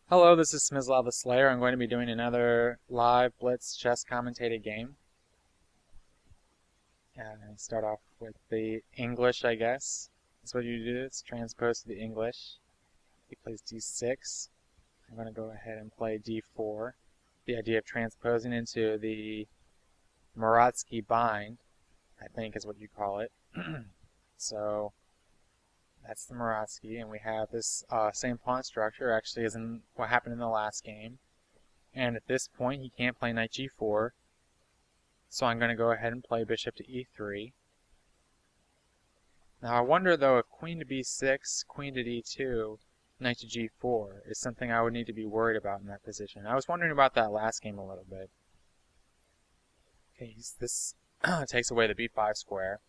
Hello, this is Smislav the Slayer. I'm going to be doing another live Blitz chess commentated game. And start off with the English, I guess. That's what you do. It's transpose to the English. He plays d6. I'm going to go ahead and play d4. The idea of transposing into the Muratsky bind, I think is what you call it. So that's the Muratsky, and we have this same pawn structure actually as in what happened in the last game. And at this point he can't play knight g4, so I'm going to go ahead and play bishop to e3. Now I wonder though if queen to b6, queen to d2, knight to g4 is something I would need to be worried about in that position. I was wondering about that last game a little bit. Okay, this takes away the b5 square.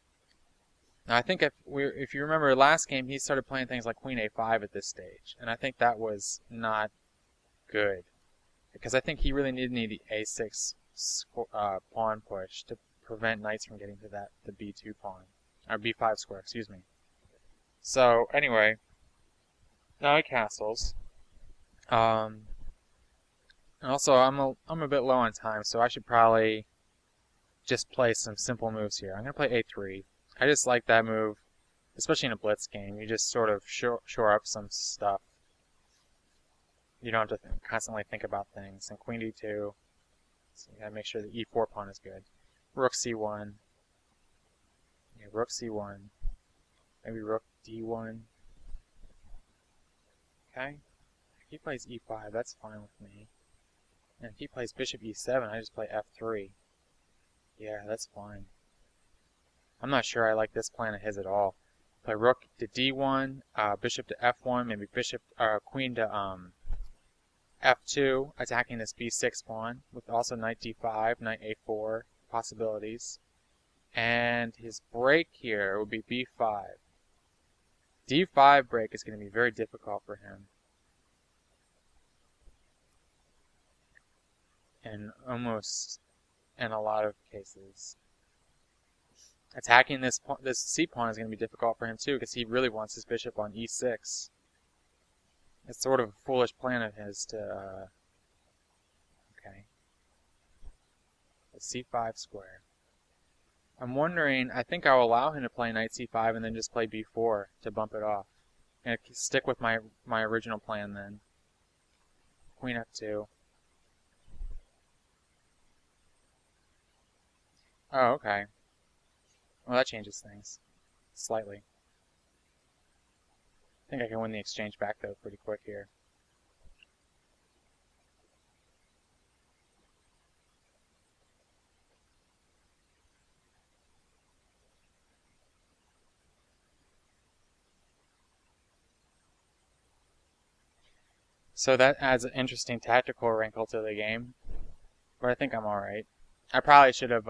Now I think if you remember last game, he started playing things like queen a5 at this stage, and I think that was not good, because I think he really did need the a6 pawn push to prevent knights from getting to the b2 pawn, or b5 square, excuse me. So anyway, now he castles. And also I'm a bit low on time, so I should probably just play some simple moves here. I'm gonna play a3. I just like that move, especially in a blitz game. You just sort of shore up some stuff. You don't have to constantly think about things. And queen d2, so you gotta make sure the e4 pawn is good. Rook c1. Yeah, rook c1. Maybe rook d1. Okay. If he plays e5, that's fine with me. And if he plays bishop e7, I just play f3. Yeah, that's fine. I'm not sure I like this plan of his at all. Play rook to d1, bishop to f1, maybe queen to f2, attacking this b6 pawn, with also knight d5, knight a4 possibilities. And his break here would be b5. d5 break is going to be very difficult for him. And almost in a lot of cases. Attacking this c-pawn is going to be difficult for him too, because he really wants his bishop on e6. It's sort of a foolish plan of his to, okay. The c5 square. I'm wondering, I think I'll allow him to play knight c5 and then just play b4 to bump it off. And stick with my original plan then. Queen f2. Oh, okay. Well, that changes things. Slightly. I think I can win the exchange back, though, pretty quick here. So that adds an interesting tactical wrinkle to the game. But I think I'm alright. I probably should have,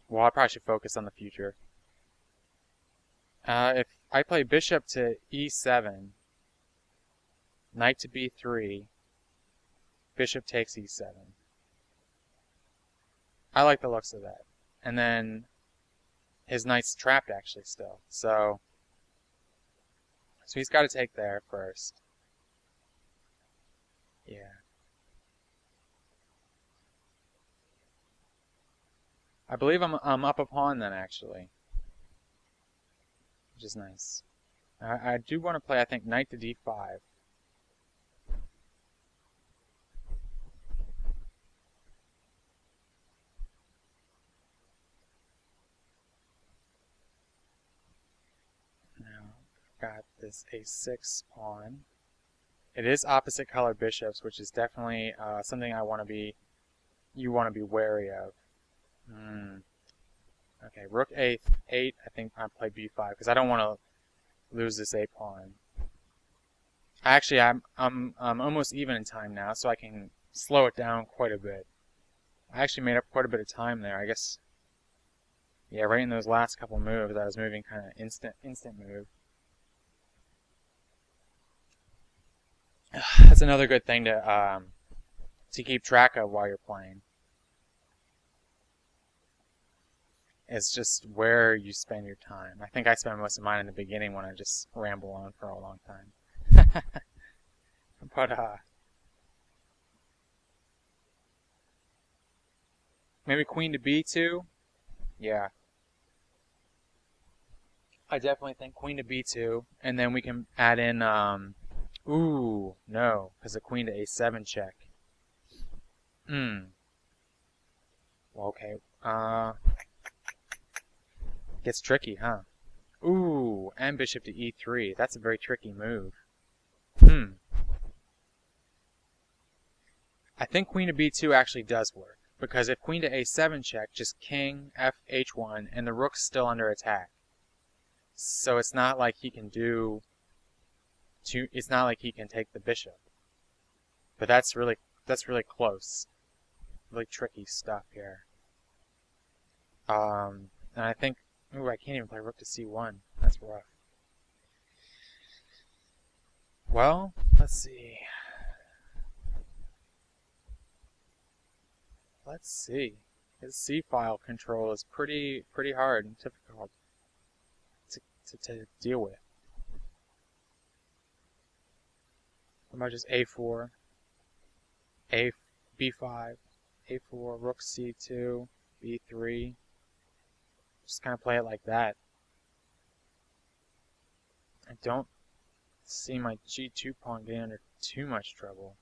well, I probably should focus on the future. If I play bishop to e7, knight to b3, bishop takes e7. I like the looks of that. And then his knight's trapped actually still. So he's got to take there first. Yeah. I believe I'm up a pawn then, actually. Which is nice. I do want to play, I think, knight to d5. Now, I've got this a6 pawn. It is opposite colored bishops, which is definitely something you want to be wary of. Okay, rook a8. I think I play b5 because I don't want to lose this a pawn. Actually, I'm almost even in time now, so I can slow it down quite a bit. I actually made up quite a bit of time there. I guess, yeah, right in those last couple moves, I was moving kind of instant move. That's another good thing to keep track of while you're playing. It's just where you spend your time. I think I spend most of mine in the beginning when I just ramble on for a long time. But, maybe queen to b2? Yeah. I definitely think queen to b2, and then we can add in, ooh, no, because a queen to a7 check. Well, okay, gets tricky, huh? Ooh, and bishop to e3. That's a very tricky move. I think queen to b2 actually does work, because if queen to a7 check, just king f h1, and the rook's still under attack. So it's not like he can do it's not like he can take the bishop. But that's really close. Really tricky stuff here. And I think, ooh, I can't even play rook to c1. That's rough. Well, let's see. His c-file control is pretty hard and difficult to deal with. What about just a4, b5, a4, rook c2, b3. Just kind of play it like that. I don't see my g2 pawn getting under too much trouble.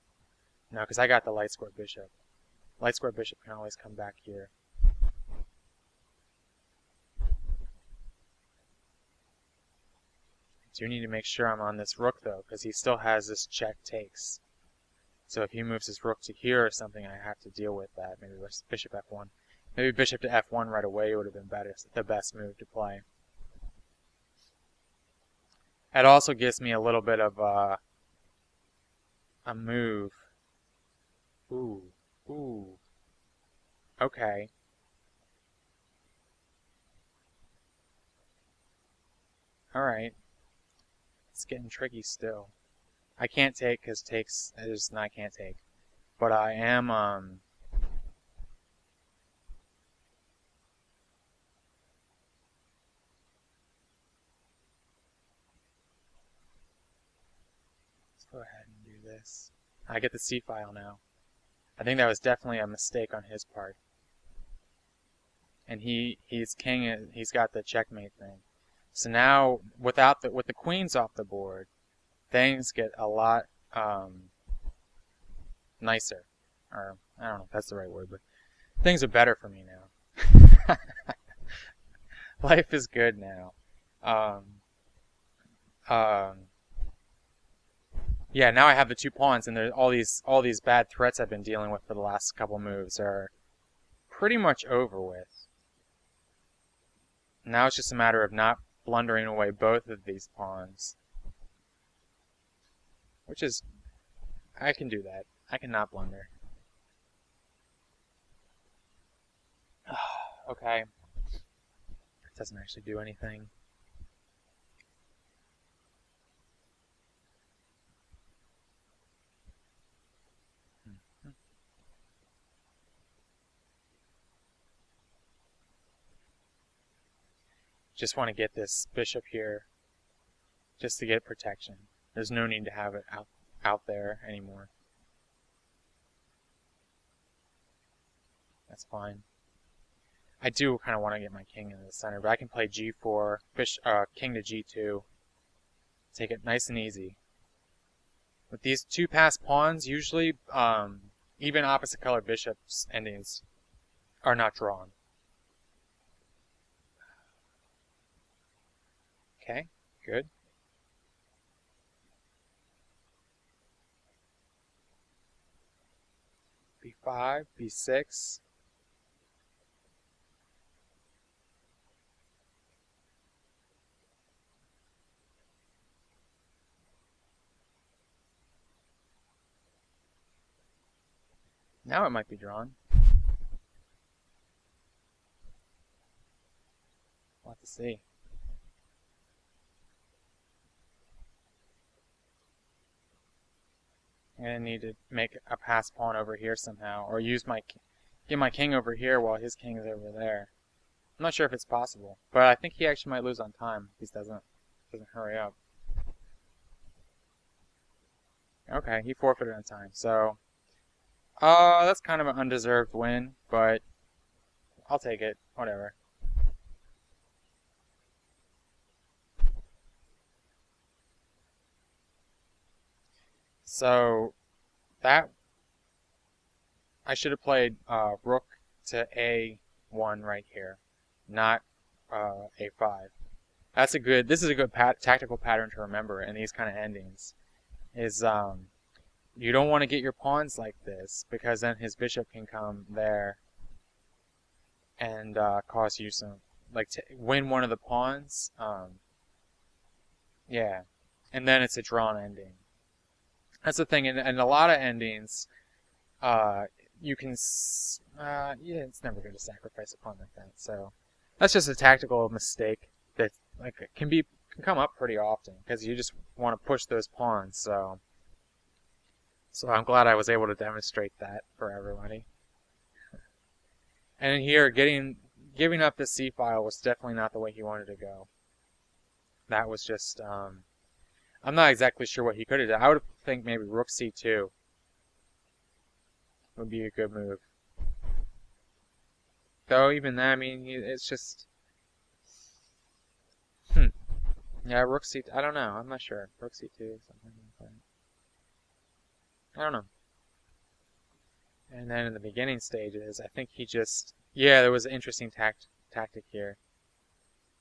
No, because I got the light square bishop. Light square bishop can always come back here. I do need to make sure I'm on this rook, though, because he still has this check takes. So if he moves his rook to here or something, I have to deal with that. Maybe bishop f1. Maybe bishop to f1 right away would have been the best move to play. It also gives me a little bit of a move. Ooh. Okay. Alright. It's getting tricky still. I can't take because takes I can't take. But I am let's go ahead and do this. I get the c-file now. I think that was definitely a mistake on his part. And he's king. He's got the checkmate thing. So now, with the queens off the board, things get a lot nicer. Or I don't know if that's the right word, but things are better for me now. Life is good now. Yeah, now I have the two pawns, and there's all these bad threats I've been dealing with for the last couple moves are pretty much over with. Now it's just a matter of not blundering away both of these pawns. Which is, I can do that. I can not blunder. Okay. It doesn't actually do anything. Just want to get this bishop here just to get protection. There's no need to have it out there anymore. That's fine. I do kind of want to get my king in the center, but I can play g4, king to g2. Take it nice and easy. With these two passed pawns, usually even opposite color bishops endings are not drawn. Okay, good. b5, b6. Now it might be drawn. We'll have to see. I'm going to need to make a pass pawn over here somehow, or use get my king over here while his king is over there. I'm not sure if it's possible, but I think he actually might lose on time if he doesn't hurry up. Okay, he forfeited on time. So, that's kind of an undeserved win, but I'll take it. Whatever. So, that I should have played rook to A1 right here, not A5. This is a good tactical pattern to remember in these kind of endings. Is you don't want to get your pawns like this because then his bishop can come there and cause you some win one of the pawns. Yeah, and then it's a drawn ending. That's the thing, in a lot of endings, you can yeah, it's never going to sacrifice a pawn like that. So that's just a tactical mistake that can come up pretty often because you just want to push those pawns. So I'm glad I was able to demonstrate that for everybody. And here, giving up the c file was definitely not the way he wanted to go. That was just I'm not exactly sure what he could have done. I would think maybe rook c2 would be a good move. Though even that, I mean, it's just yeah, rook c. I don't know. I'm not sure. Rook c2, something like that. I don't know. And then in the beginning stages, I think he just there was an interesting tactic here,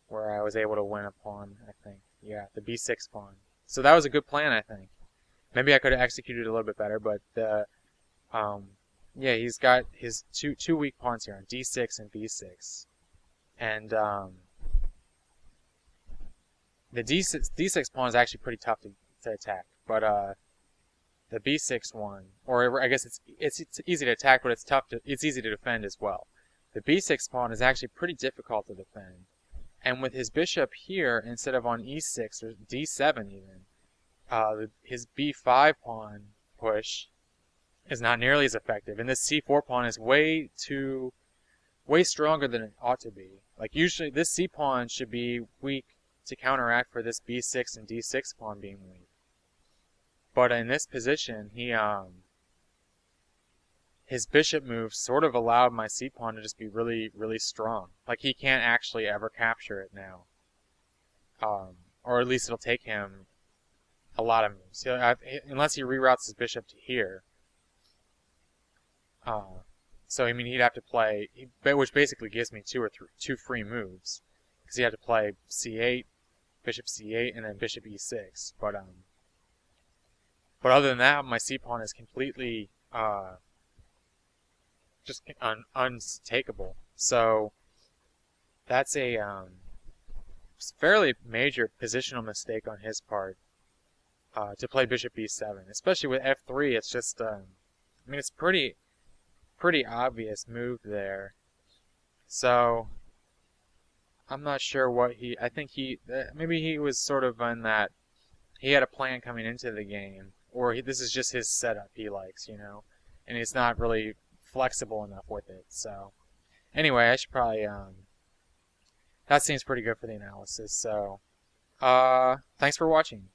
where I was able to win a pawn. I think the b6 pawn. So that was a good plan, I think. Maybe I could have executed it a little bit better, but yeah, he's got his two weak pawns here on d6 and b6, and the d6 pawn is actually pretty tough to attack, but the b6 one, or I guess it's easy to attack, but it's easy to defend as well. The b6 pawn is actually pretty difficult to defend, and with his bishop here instead of on e6 or d7 even, his b5 pawn push is not nearly as effective, and this c4 pawn is way stronger than it ought to be. Like usually, this c pawn should be weak to counteract for this b6 and d6 pawn being weak. But in this position, his bishop move sort of allowed my c pawn to just be really, really strong. Like he can't actually ever capture it now, or at least it'll take him a lot of moves. Unless he reroutes his bishop to here. So I mean, he'd have to play, which basically gives me two free moves, because he had to play c8, bishop c8, and then bishop e6. But other than that, my c pawn is completely just untakeable. So that's a fairly major positional mistake on his part to play bishop e7, especially with f3. It's just I mean, it's pretty obvious move there. So I'm not sure what I think maybe he was sort of on that, he had a plan coming into the game, or this is just his setup he likes, and he's not really flexible enough with it. So anyway, I should probably that seems pretty good for the analysis. So thanks for watching.